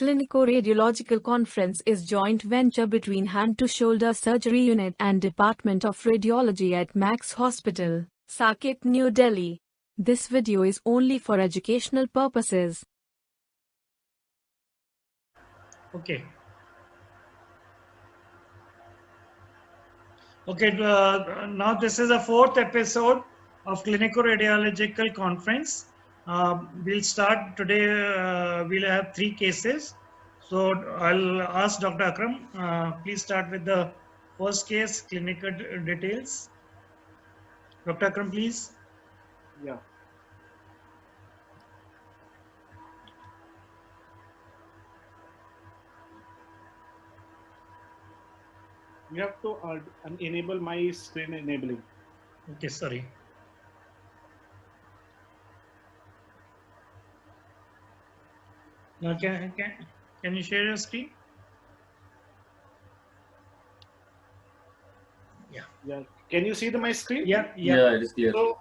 Clinico-Radiological Conference is joint venture between Hand to Shoulder Surgery Unit and Department of Radiology at Max Hospital, Saket, New Delhi. This video is only for educational purposes. Okay, now this is the fourth episode of Clinico-Radiological Conference. We'll start today, we'll have 3 cases. So I'll ask Dr. Akram, please start with the first case, clinical details. Dr. Akram, please. Yeah. You have to enable my screen enabling. Okay, sorry. Now can you share your screen? Yeah. Can you see my screen? Yeah, it is clear. So,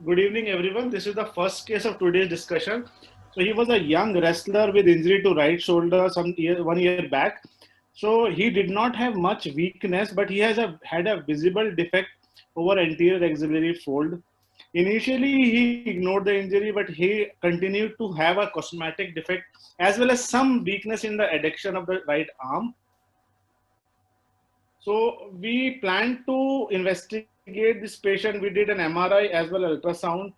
good evening, everyone. This is the first case of today's discussion. So he was a young wrestler with injury to right shoulder 1 year back. So he did not have much weakness, but he had a visible defect over anterior axillary fold. Initially, he ignored the injury, but he continued to have a cosmetic defect as well as some weakness in the adduction of the right arm. So we planned to investigate this patient. We did an MRI as well as ultrasound.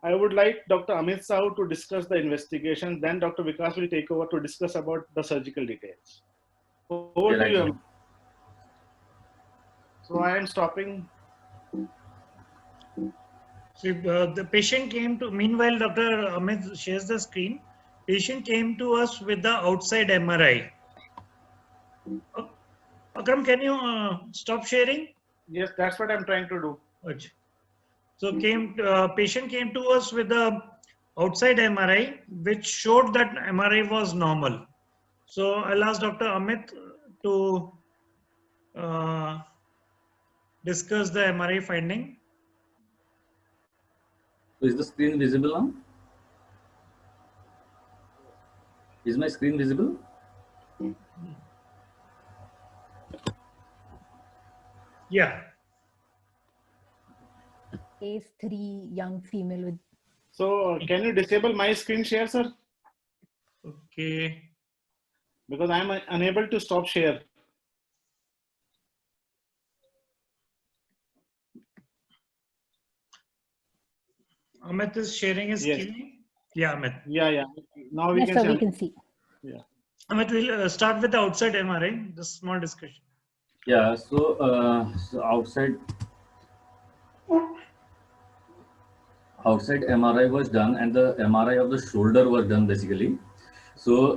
I would like Dr. Amit Sahu to discuss the investigation. Then Dr. Vikas will take over to discuss about the surgical details. Over to you. So I am stopping. So the patient came to, meanwhile Dr. Amit shares the screen. Patient came to us with the outside MRI. Akram, can you stop sharing? Yes, that's what I'm trying to do. So patient came to us with the outside MRI, which showed that MRI was normal. So I'll ask Dr. Amit to discuss the MRI finding. So is the screen visible now? Is my screen visible? Yeah. Case 3 young female with. So can you disable my screen share, sir? Okay. Because I'm unable to stop share. Amit is sharing his screen. Yeah, Amit. Yeah. Now we Yes, can sir, see. we can see. Yeah. Amit, we'll start with the outside MRI, just small discussion. Yeah, so outside MRI was done, and the MRI of the shoulder was done basically. So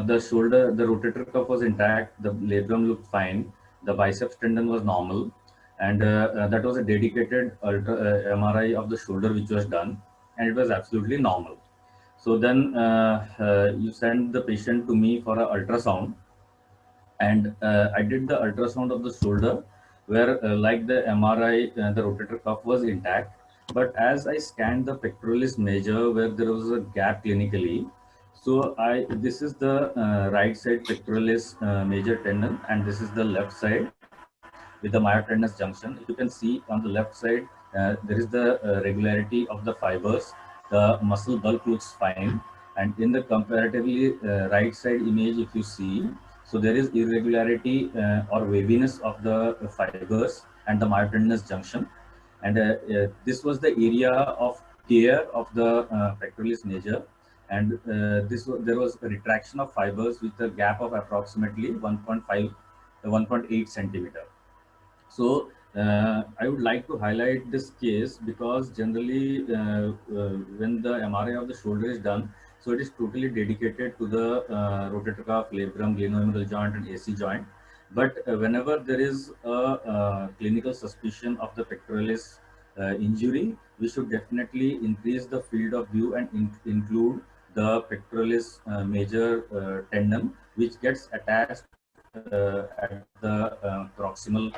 the shoulder, the rotator cuff was intact, the labrum looked fine, the biceps tendon was normal, and that was a dedicated MRI of the shoulder which was done, and it was absolutely normal. So then you send the patient to me for an ultrasound, and I did the ultrasound of the shoulder where like the MRI, the rotator cuff was intact, but as I scanned the pectoralis major where there was a gap clinically, so this is the right side pectoralis major tendon, and this is the left side with the myotendinous junction. You can see on the left side, there is the regularity of the fibers. The muscle bulk looks fine. And in the comparatively right side image, if you see, so there is irregularity or waviness of the fibers and the myotendinous junction. And this was the area of tear of the pectoralis major. And there was a retraction of fibers with a gap of approximately 1.8 centimeter. So I would like to highlight this case because generally when the MRI of the shoulder is done, so it is totally dedicated to the rotator cuff, labrum, glenohumeral joint and AC joint. But whenever there is a clinical suspicion of the pectoralis injury, we should definitely increase the field of view and include the pectoralis major tendon, which gets attached at the proximal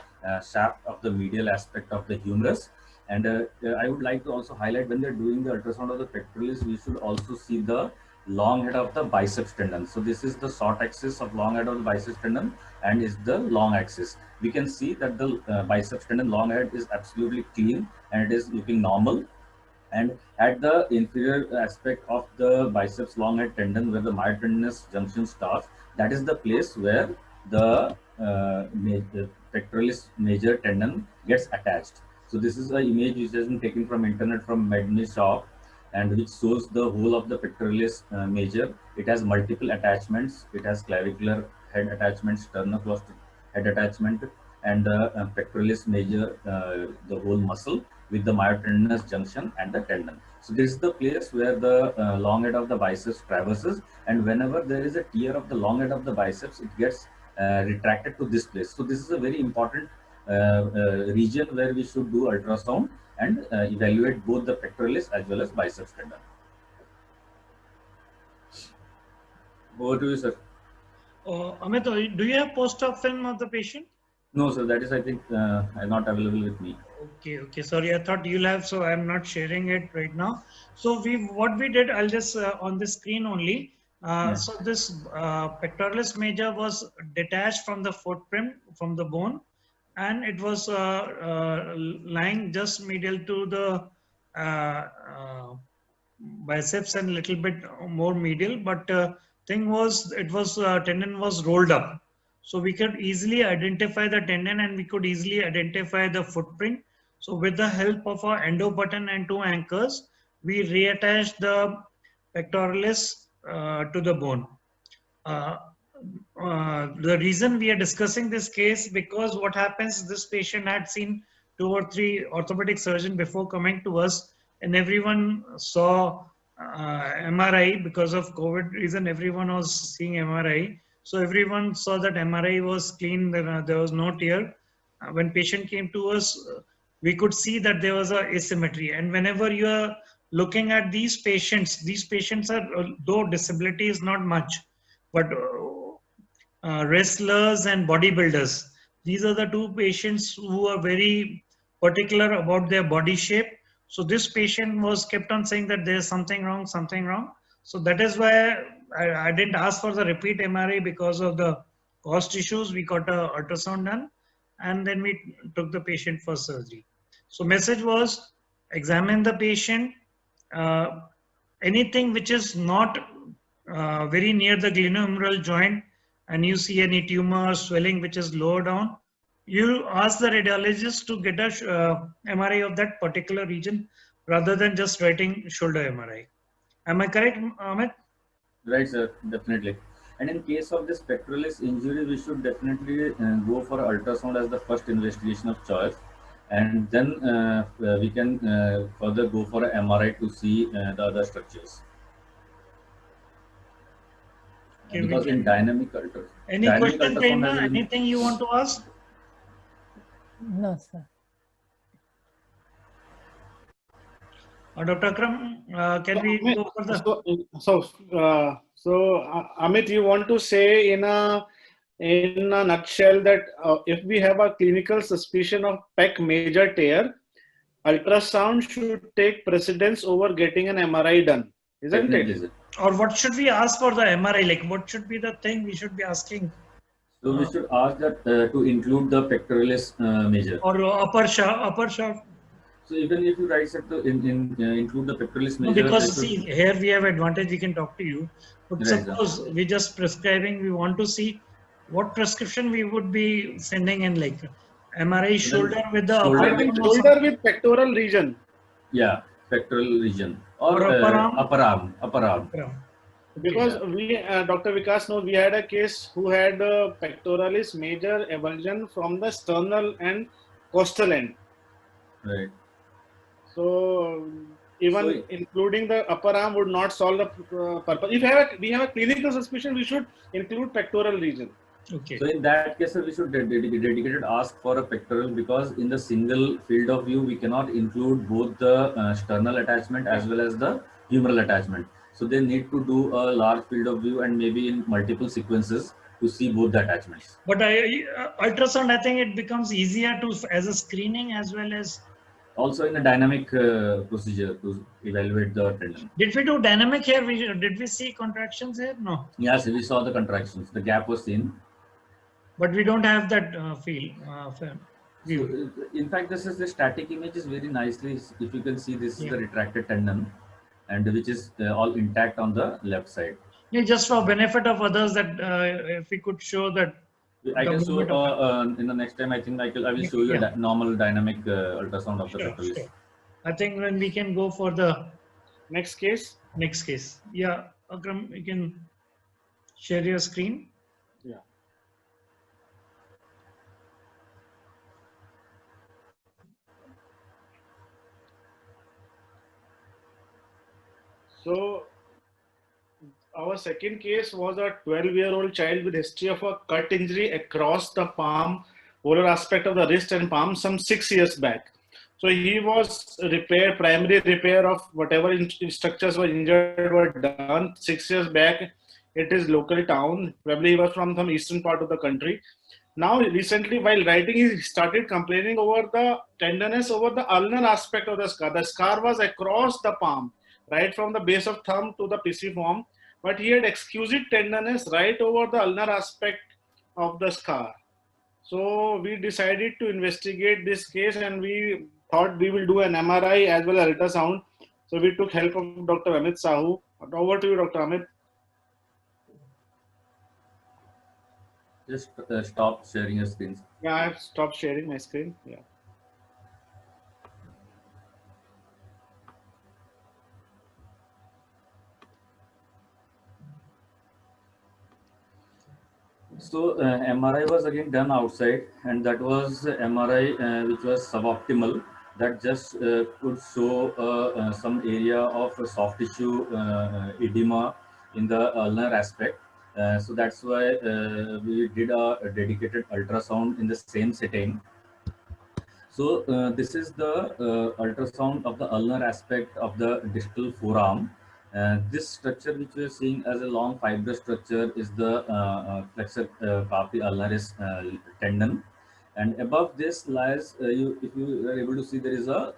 shaft of the medial aspect of the humerus. And I would like to also highlight, when they're doing the ultrasound of the pectoralis, we should also see the long head of the biceps tendon. So this is the short axis of long head of the biceps tendon and is the long axis. We can see that the biceps tendon long head is absolutely clean and it is looking normal. And at the inferior aspect of the biceps long head tendon, where the myotendinous junction starts, that is the place where the pectoralis major tendon gets attached. So this is an image which has been taken from internet from Medney Shop, and which shows the whole of the pectoralis major. It has multiple attachments. It has clavicular head attachment, sternocleidomastoid head attachment, and the pectoralis major, the whole muscle with the myotendinous junction and the tendon. So this is the place where the long head of the biceps traverses, and whenever there is a tear of the long head of the biceps, it gets retracted to this place. So this is a very important region where we should do ultrasound and evaluate both the pectoralis as well as biceps tendon. Over to you, sir. Amit, do you have post-op film of the patient? No, sir, that is, I think, not available with me. Okay, sorry, I thought you'll have, so I'm not sharing it right now. So what we did, I'll just on the screen only. So this pectoralis major was detached from the footprint, from the bone, and it was lying just medial to the biceps and a little bit more medial, but thing was, it was tendon was rolled up. So we could easily identify the tendon and we could easily identify the footprint. So with the help of our endo button and 2 anchors, we reattached the pectoralis to the bone. The reason we are discussing this case, because what happens, this patient had seen 2 or 3 orthopedic surgeons before coming to us, and everyone saw MRI. Because of COVID reason, everyone was seeing MRI. So everyone saw that MRI was clean, there was no tear. When patient came to us, we could see that there was a asymmetry. And whenever you are looking at these patients are, though disability is not much, but wrestlers and bodybuilders, these are the 2 patients who are very particular about their body shape. So this patient was kept on saying that there's something wrong. So that is why I didn't ask for the repeat MRI, because of the cost issues. We got a ultrasound done and then we took the patient for surgery. So message was, examine the patient. Anything which is not very near the glenohumeral joint, and you see any tumor swelling which is lower down, you ask the radiologist to get a MRI of that particular region rather than just writing shoulder MRI. Am I correct, Amit? Right, sir, definitely. And in case of this pectoralis injury, we should definitely go for ultrasound as the first investigation of choice. And then we can further go for an MRI to see the other structures. Okay, because in dynamic ultrasound. Any question, Prerna? Anything you want to ask? No, sir. Dr. Akram, can we go for the... So Amit, you want to say in a nutshell that if we have a clinical suspicion of pec major tear, ultrasound should take precedence over getting an MRI done, isn't it? Or what should we ask for the MRI? Like, what should be the thing we should be asking? So we should ask that to include the pectoralis major. Or upper shaft. So even if you write to include the pectoralis major. No, because see, here we have advantage, we can talk to you. But right, suppose we just prescribing, we want to see what prescription we would be sending in, like MRI shoulder with the shoulder with pectoral region. Yeah, pectoral region or upper arm. Because we, Dr. Vikas knows, we had a case who had pectoralis major avulsion from the sternal and costal end. Right. So even including the upper arm would not solve the purpose. If we have a clinical suspicion, we should include pectoral region. Okay. So in that case, we should dedicated ask for a pectoral, because in the single field of view, we cannot include both the sternal attachment as well as the humeral attachment. So they need to do a large field of view and maybe in multiple sequences to see both the attachments. But ultrasound, I think it becomes easier to as a screening as well as. Also in a dynamic procedure to evaluate the tendon. Did we do dynamic here? Did we see contractions here? No. Yes, we saw the contractions. The gap was seen. But we don't have that view. So, in fact, this is the static image is very nicely. If you can see, this is the retracted tendon, and which is all intact on the left side. Yeah, just for benefit of others, that if we could show that. I can show in the next time. I think I will show you a normal dynamic ultrasound of the patelis. Sure. I think when we can go for the next case. Next case. Yeah, Akram, you can share your screen. Yeah. So our second case was a 12-year-old child with history of a cut injury across the palm, volar aspect of the wrist and palm some 6 years back. So he was primary repair of whatever structures were injured were done 6 years back. It is local town. Probably he was from some eastern part of the country. Now recently while writing, he started complaining over the tenderness over the ulnar aspect of the scar. The scar was across the palm, right from the base of thumb to the pisiform, but he had exquisite tenderness right over the ulnar aspect of the scar. So we decided to investigate this case, and we thought we will do an MRI as well as ultrasound. So we took help of Dr. Amit Sahu. Over to you, Dr. Amit. Just stop sharing your screen. Yeah, I have stopped sharing my screen. Yeah. So MRI was again done outside, and that was MRI which was suboptimal. That just could show some area of soft tissue edema in the ulnar aspect. So that's why we did a dedicated ultrasound in the same setting. So this is the ultrasound of the ulnar aspect of the distal forearm. This structure which we are seeing as a long fibrous structure is the flexor carpi ulnaris tendon, and above this lies if you are able to see, there is a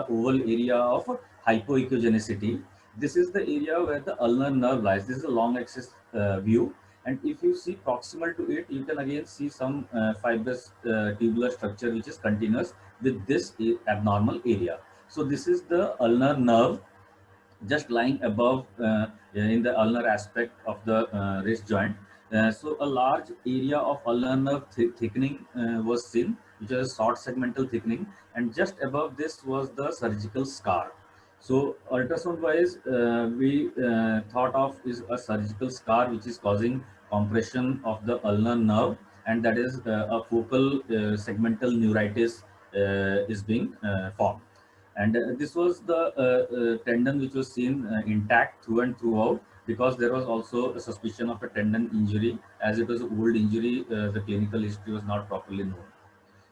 oval area of hypoechogenicity. This is the area where the ulnar nerve lies. This is a long axis view, and if you see proximal to it, you can again see some fibrous tubular structure which is continuous with this abnormal area. So this is the ulnar nerve just lying above in the ulnar aspect of the wrist joint. So a large area of ulnar nerve thickening was seen, which was a short segmental thickening, and just above this was the surgical scar. So ultrasound wise, we thought of is a surgical scar which is causing compression of the ulnar nerve, and that is a focal segmental neuritis is being formed. And this was the tendon which was seen intact through and throughout, because there was also a suspicion of a tendon injury. As it was an old injury, the clinical history was not properly known.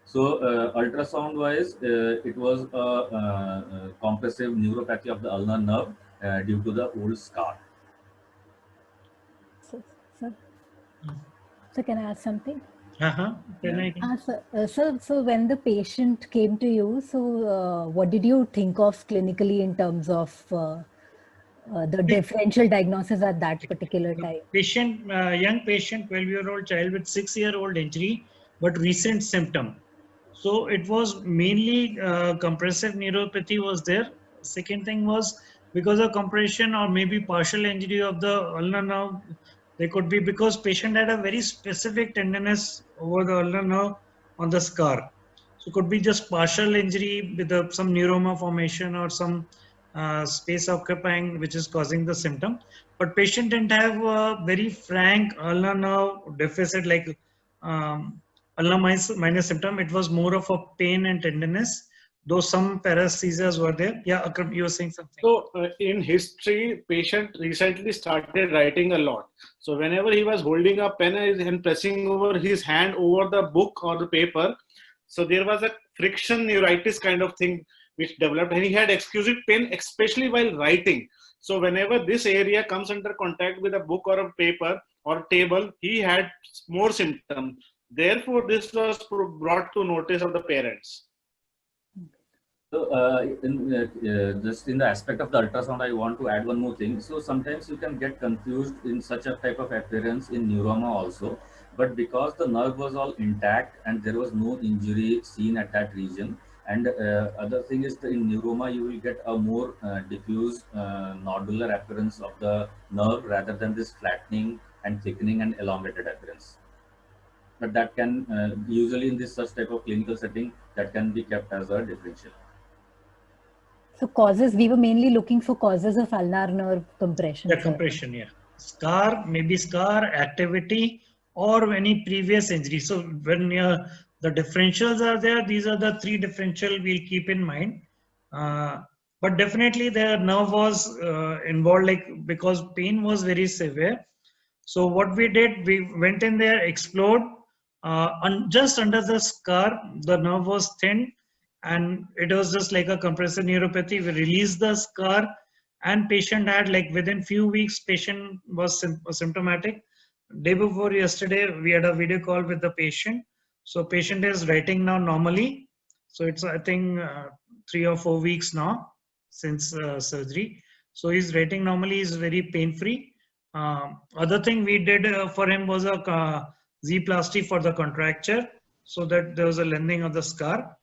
So ultrasound wise, it was a compressive neuropathy of the ulnar nerve due to the old scar. So can I ask something? So when the patient came to you, so what did you think of clinically in terms of the differential diagnosis at that particular time? Patient, young patient, 12-year-old child with 6-year-old injury, but recent symptom. So it was mainly compressive neuropathy was there. Second thing was because of compression or maybe partial injury of the ulnar nerve. They could be because patient had a very specific tenderness over the ulnar nerve on the scar. So it could be just partial injury with some neuroma formation or some space occupying which is causing the symptom. But patient didn't have a very frank ulnar nerve deficit like ulnar minus symptom. It was more of a pain and tenderness, though some paresthesias were there. Yeah, Akram, you were saying something. So in history, patient recently started writing a lot. So whenever he was holding a pen and pressing over his hand over the book or the paper, so there was a friction neuritis kind of thing which developed, and he had exquisite pain, especially while writing. So whenever this area comes under contact with a book or a paper or table, he had more symptoms. Therefore, this was brought to notice of the parents. So, just in the aspect of the ultrasound, I want to add one more thing. So, sometimes you can get confused in such a type of appearance in neuroma also, but because the nerve was all intact and there was no injury seen at that region, and other thing is that in neuroma you will get a more diffuse nodular appearance of the nerve rather than this flattening and thickening and elongated appearance. But that can usually in this such type of clinical setting that can be kept as a differential. So causes, we were mainly looking for causes of ulnar nerve compression. The compression, yeah. Scar, maybe scar, activity, or any previous injury. So when the differentials are there, these are the three differential we'll keep in mind. But definitely the nerve was involved, like because pain was very severe. So what we did, we went in there, explored, just under the scar, the nerve was thin, and it was just like a compressive neuropathy. We released the scar, and patient had, like within few weeks, patient was symptomatic. Day before yesterday, we had a video call with the patient. So patient is writing now normally. So it's, I think, 3 or 4 weeks now since surgery. So he's writing normally, he's very pain-free. Other thing we did for him was a Z-plasty for the contracture, so that there was a lengthening of the scar,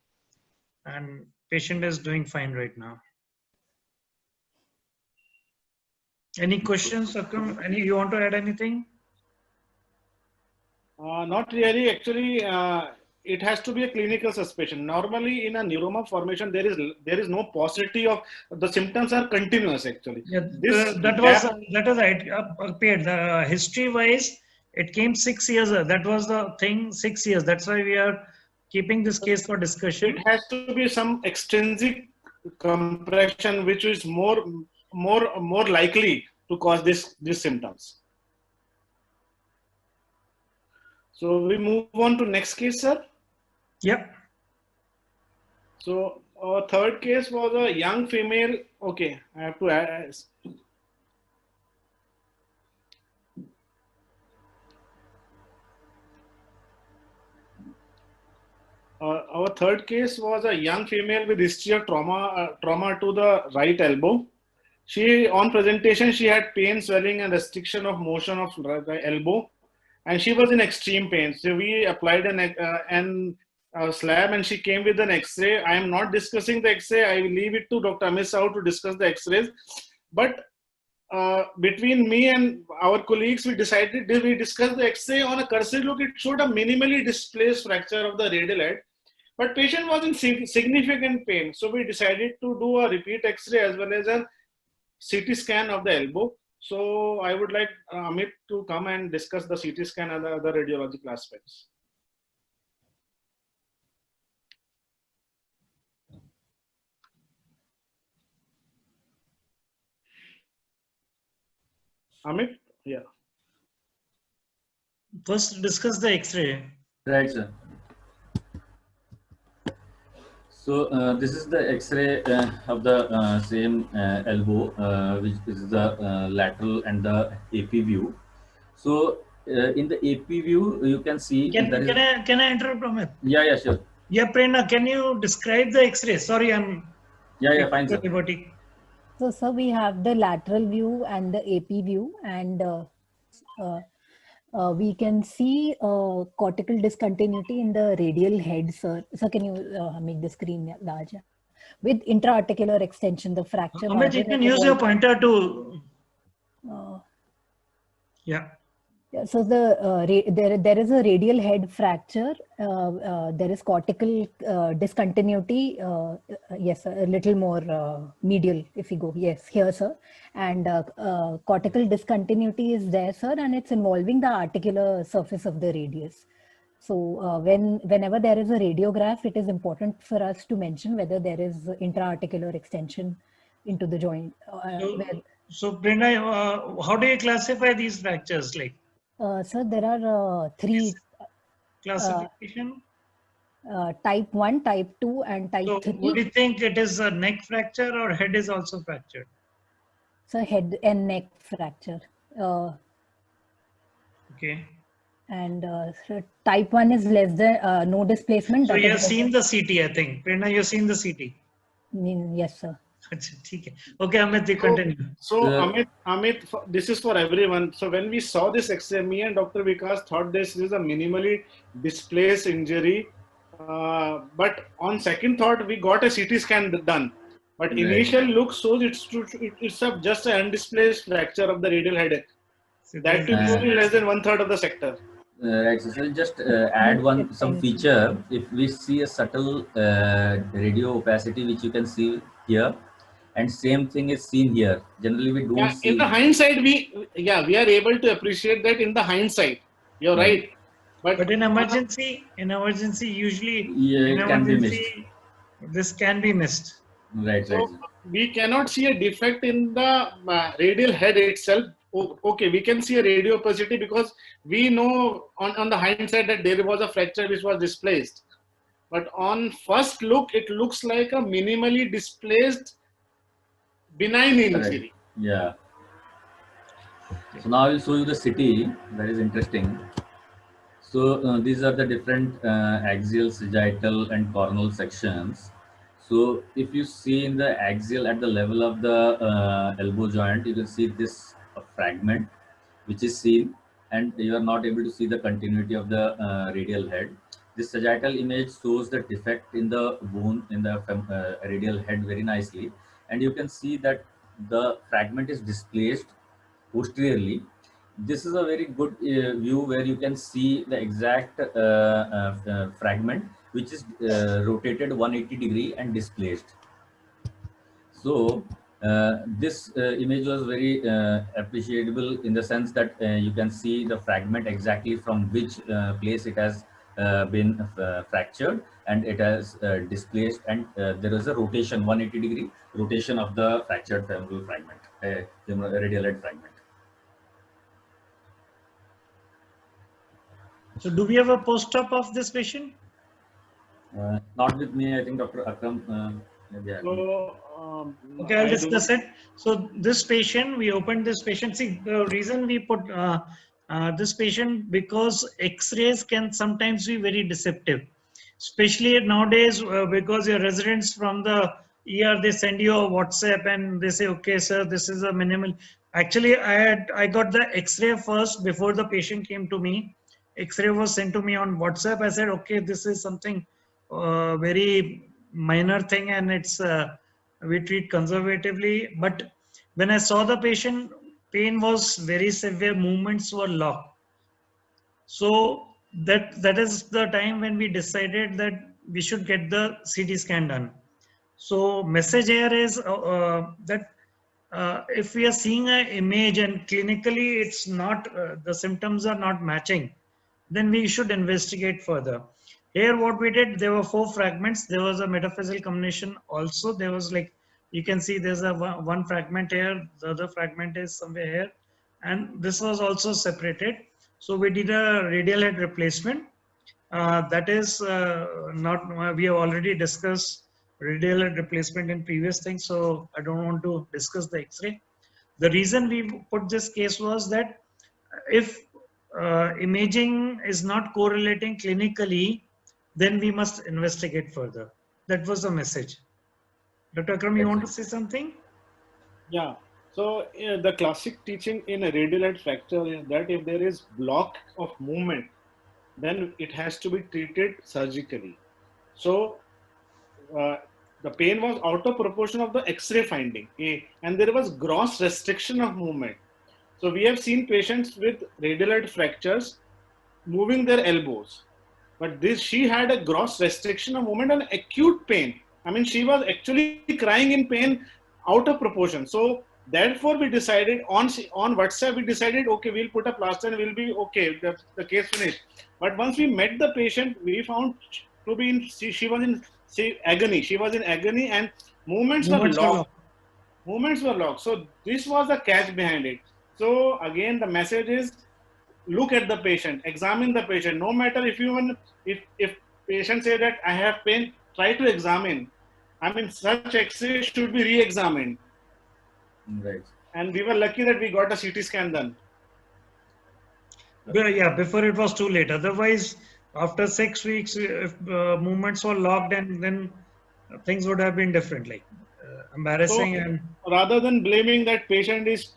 and patient is doing fine right now. Any questions, Akram? You want to add anything? Not really. Actually, it has to be a clinical suspicion. Normally, in a neuroma formation, there is no paucity of the symptoms are continuous. Actually, yeah, that was right. Appeared the history wise, it came 6 years. That was the thing. 6 years. That's why we are keeping this case for discussion. It has to be some extrinsic compression, which is more likely to cause these symptoms. So we move on to next case, sir. Yep. So our third case was a young female. Okay, I have to add. Our third case was a young female with history of trauma to the right elbow. She, on presentation, she had pain, swelling, and restriction of motion of the elbow, and she was in extreme pain. So we applied an slab, and she came with an X-ray. I am not discussing the X-ray. I will leave it to Dr. Amit Sahu to discuss the X-rays. But between me and our colleagues, we decided we discussed the X-ray. On a cursory look, it showed a minimally displaced fracture of the radial head, but patient was in significant pain. So we decided to do a repeat X-ray as well as a CT scan of the elbow. So I would like Amit to come and discuss the CT scan and the other radiological aspects. Amit, yeah. First, discuss the X-ray. Right, sir. So this is the X-ray of the same elbow, which is the lateral and the AP view. So in the AP view, you can see. Can I interrupt, Amit? Yeah, sure. Yeah, Prerna, can you describe the X-ray? Sorry, I'm. Yeah, fine, sir. So, sir, we have the lateral view and the AP view, and we can see cortical discontinuity in the radial head, sir. So, can you make the screen larger? With intra-articular extension, the fracture. Amit, you can use your pointer to. Yeah. So there is a radial head fracture. There is cortical discontinuity. Yes, a little more medial if you go. Yes, here, sir. And cortical discontinuity is there, sir, and it's involving the articular surface of the radius. So whenever there is a radiograph, it is important for us to mention whether there is intra-articular extension into the joint. So Brenda, how do you classify these fractures? Like? Sir, there are three classification. Type 1, type 2, and type 3. Would you think it is a neck fracture or head is also fractured? So head and neck fracture. Okay. And so type 1 is less than no displacement. So you have seen the CT, I think. Prerna, you've seen the CT. Yes, sir. Okay, Amit, you continue. So Amit, this is for everyone. So when we saw this X-ray, me and Dr. Vikas thought this is a minimally displaced injury. But on second thought, we got a CT scan done. But Right. initial look shows it's just an undisplaced fracture of the radial head. That too only less than 1/3 of the sector. Right. So I'll just add some feature. If we see a subtle radio opacity, which you can see here, and same thing is seen here. Generally, we don't see. In the hindsight, we are able to appreciate that in the hindsight. You're right. But in emergency, usually it can be missed. This can be missed. Right. So we cannot see a defect in the radial head itself. Okay, we can see a radio opacity because we know on the hindsight that there was a fracture which was displaced. But on first look, it looks like a minimally displaced benign injury. Yeah. So now I will show you the city. That is interesting. So these are the different axial, sagittal, and coronal sections. So if you see in the axial at the level of the elbow joint, you can see this fragment which is seen, and you are not able to see the continuity of the radial head. This sagittal image shows the defect in the bone in the radial head very nicely, and you can see that the fragment is displaced posteriorly. This is a very good view where you can see the exact fragment which is rotated 180 degree and displaced. So this image was very appreciable in the sense that you can see the fragment exactly from which place it has been fractured, and it has displaced, and there is a rotation, 180 degree rotation of the fractured femoral fragment, radial head fragment. So do we have a post-op of this patient? Not with me, I think Dr. Akram. Okay, I'll discuss it. So this patient, we opened this patient. See, the reason we put this patient, because X-rays can sometimes be very deceptive, especially nowadays because your residents from the ER, they send you a WhatsApp and they say, okay, sir, this is a minimal. Actually, I got the X-ray first before the patient came to me. X-ray was sent to me on WhatsApp. I said, okay, this is something very minor thing, and it's we treat conservatively. But when I saw the patient, pain was very severe, movements were locked. So that is the time when we decided that we should get the CT scan done. So message here is that if we are seeing an image and clinically it's not, the symptoms are not matching, then we should investigate further. Here what we did, there were 4 fragments. There was a metaphyseal combination also. There was, like, you can see there's a one fragment here, the other fragment is somewhere here, and this was also separated. So we did a radial head replacement. That is not, we have already discussed radial head replacement in previous things, so I don't want to discuss the X-ray. The reason we put this case was that if imaging is not correlating clinically, then we must investigate further. That was the message. Dr. Akram, you want to say something? Yeah. So the classic teaching in a radial head fracture is that if there is block of movement, then it has to be treated surgically. So the pain was out of proportion of the X-ray finding, and there was gross restriction of movement. So we have seen patients with radial head fractures moving their elbows, but she had a gross restriction of movement and acute pain. I mean, she was actually crying in pain out of proportion. So therefore we decided on WhatsApp, we decided, okay, we'll put a plaster and we'll be okay, the case finished. But once we met the patient, we found to be in, she was in agony. She was in agony and movements were locked. Movements were locked. So this was the catch behind it. So again, the message is, look at the patient, examine the patient. No matter if patient say that I have pain, try to examine. I mean, such X-ray should be re-examined. Right. And we were lucky that we got a CT scan done. Yeah, before it was too late. Otherwise, after 6 weeks, if movements were locked, and then things would have been different, like embarrassing. So And rather than blaming that patient is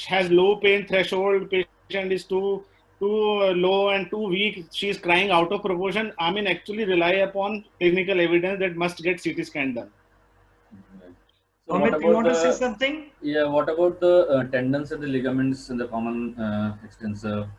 has low pain threshold, patient is too low and too weak, she's crying out of proportion. I mean, actually rely upon clinical evidence that must get CT scan done. Right. So what Amit, you about want to say the something? what about the tendons and the ligaments in the common extensor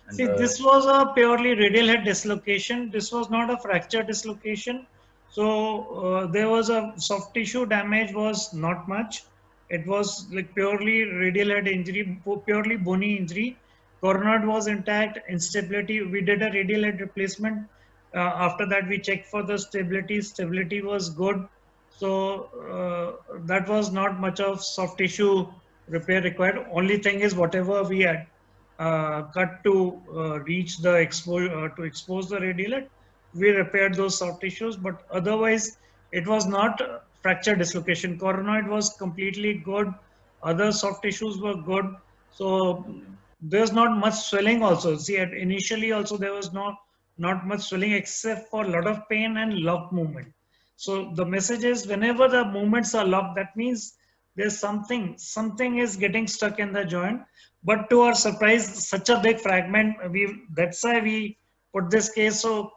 and See, the this was a purely radial head dislocation. This was not a fracture dislocation. So there was a soft tissue damage was not much. It was like purely radial head injury, purely bony injury. Coronary was intact, instability. We did a radial head replacement. After that, we checked for the stability. Stability was good. So that was not much of soft tissue repair required. Only thing is whatever we had cut to reach the to expose the radial head, we repaired those soft tissues, but otherwise it was not fracture dislocation. Coronoid was completely good. Other soft tissues were good. So okay. there's not much swelling also. See, initially also there was not much swelling except for a lot of pain and lock movement. So the message is whenever the movements are locked, that means there's something is getting stuck in the joint. But to our surprise, such a big fragment, that's why we put this case. So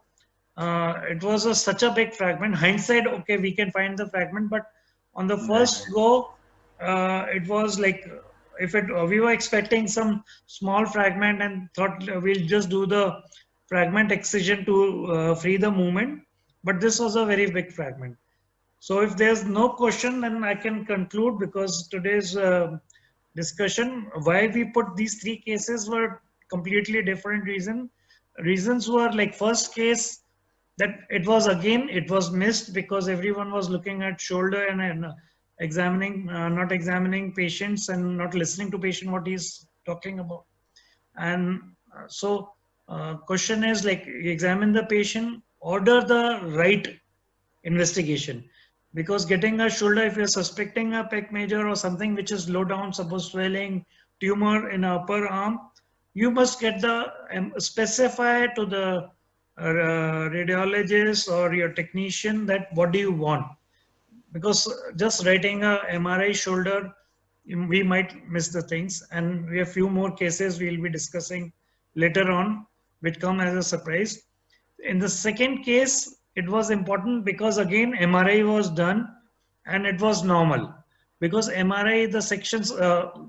it was such a big fragment. Hindsight, okay, we can find the fragment, but on the Right, first go, it was like if it we were expecting some small fragment and thought we'll just do the fragment excision to free the movement, but this was a very big fragment. So if there's no question, then I can conclude, because today's discussion, why we put these three cases were completely different reasons were like first case, that it was missed because everyone was looking at shoulder and examining, not examining patients and not listening to patient what he's talking about. And so question is like, you examine the patient, order the right investigation, because getting a shoulder, if you're suspecting a pec major or something which is low down, suppose swelling, tumor in upper arm, you must get the specify to the radiologist or your technician that what do you want, because just writing a MRI shoulder, we might miss the things. And we have few more cases we'll be discussing later on which come as a surprise. In the second case, it was important because again MRI was done and it was normal, because MRI, the sections,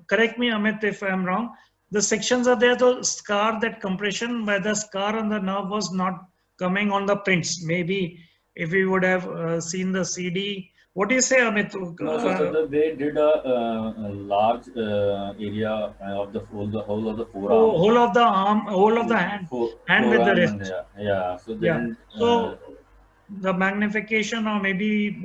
correct me Amit if I'm wrong, the sections are there, the scar, that compression by the scar on the nerve was not coming on the prints. Maybe if we would have seen the CD. What do you say, Amit? no, so they did a large area of the whole of the forearm, Whole of the arm, whole of the hand with the forearm, and wrist. yeah. So they Yeah. didn't. So the magnification or maybe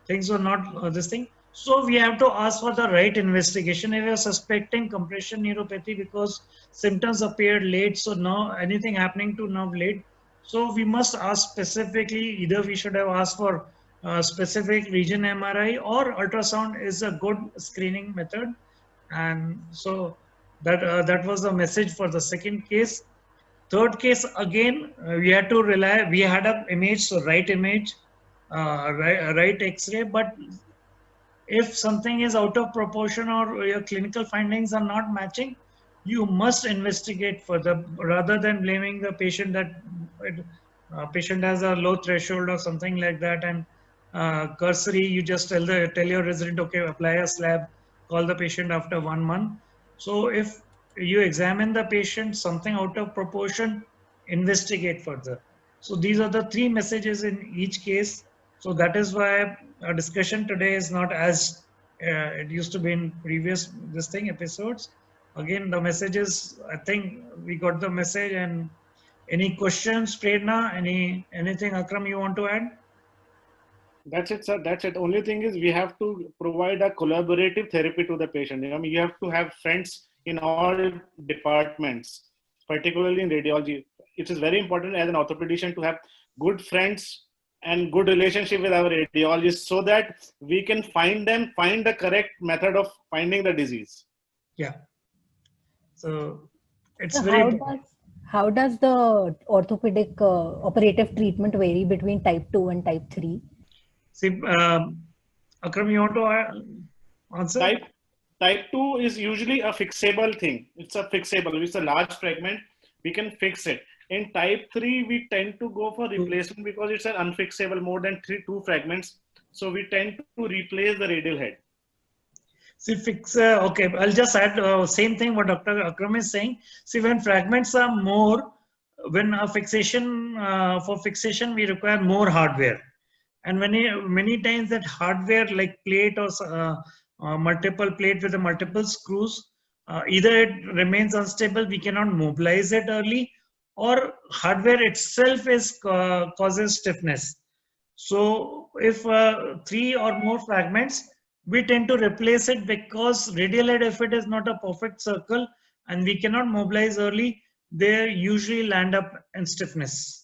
things were not this thing. So we have to ask for the right investigation. If we are suspecting compression neuropathy because symptoms appeared late, so now anything happening to nerve late, so we must ask specifically. Either we should have asked for specific region MRI, or ultrasound is a good screening method. And so that was the message for the second case. Third case, again, we had to rely, we had an image, so right image, right X-ray, but if something is out of proportion or your clinical findings are not matching, you must investigate further rather than blaming the patient that patient has a low threshold or something like that. And cursory, you just tell your resident, okay, apply a slab, call the patient after 1 month. So if you examine the patient, something out of proportion, investigate further. So these are the three messages in each case. So that is why our discussion today is not as it used to be in previous episodes. Again, the messages, I think we got the message. And any questions, Prerna? Anything, Akram, you want to add? That's it, sir. That's it. Only thing is we have to provide a collaborative therapy to the patient. I mean, you have to have friends in all departments, particularly in radiology. It is very important as an orthopedician to have good friends and good relationship with our radiologists, so that we can find the correct method of finding the disease. Yeah. So it's So very how does the orthopedic operative treatment vary between type 2 and type 3? See, Akram, you want to answer? Type 2 is usually a fixable thing. It's a fixable. It's a large fragment. We can fix it. In type 3, we tend to go for replacement because it's an unfixable, more than 2 fragments. So we tend to replace the radial head. See, okay, I'll just add same thing what Dr. Akram is saying. See, when fragments are more, when a fixation, for fixation, we require more hardware. And many times that hardware like plate or multiple plate with the multiple screws, either it remains unstable, we cannot mobilize it early, or hardware itself is causes stiffness. So if 3 or more fragments, we tend to replace it because radial head, if it is not a perfect circle and we cannot mobilize early, they usually land up in stiffness.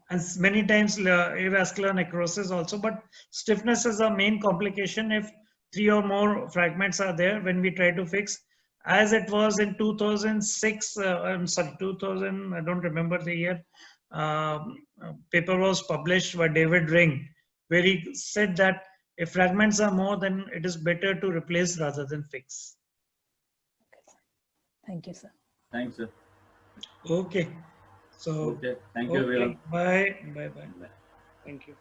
And many times avascular necrosis also, but stiffness is a main complication if 3 or more fragments are there when we try to fix. As it was in 2006, I'm sorry, 2000, I don't remember the year, paper was published by David Ring, where he said that if fragments are more, then it is better to replace rather than fix. Thank you, sir. Thanks, sir. Okay. So, Okay. Thank you, everyone. Bye. Bye. Thank you.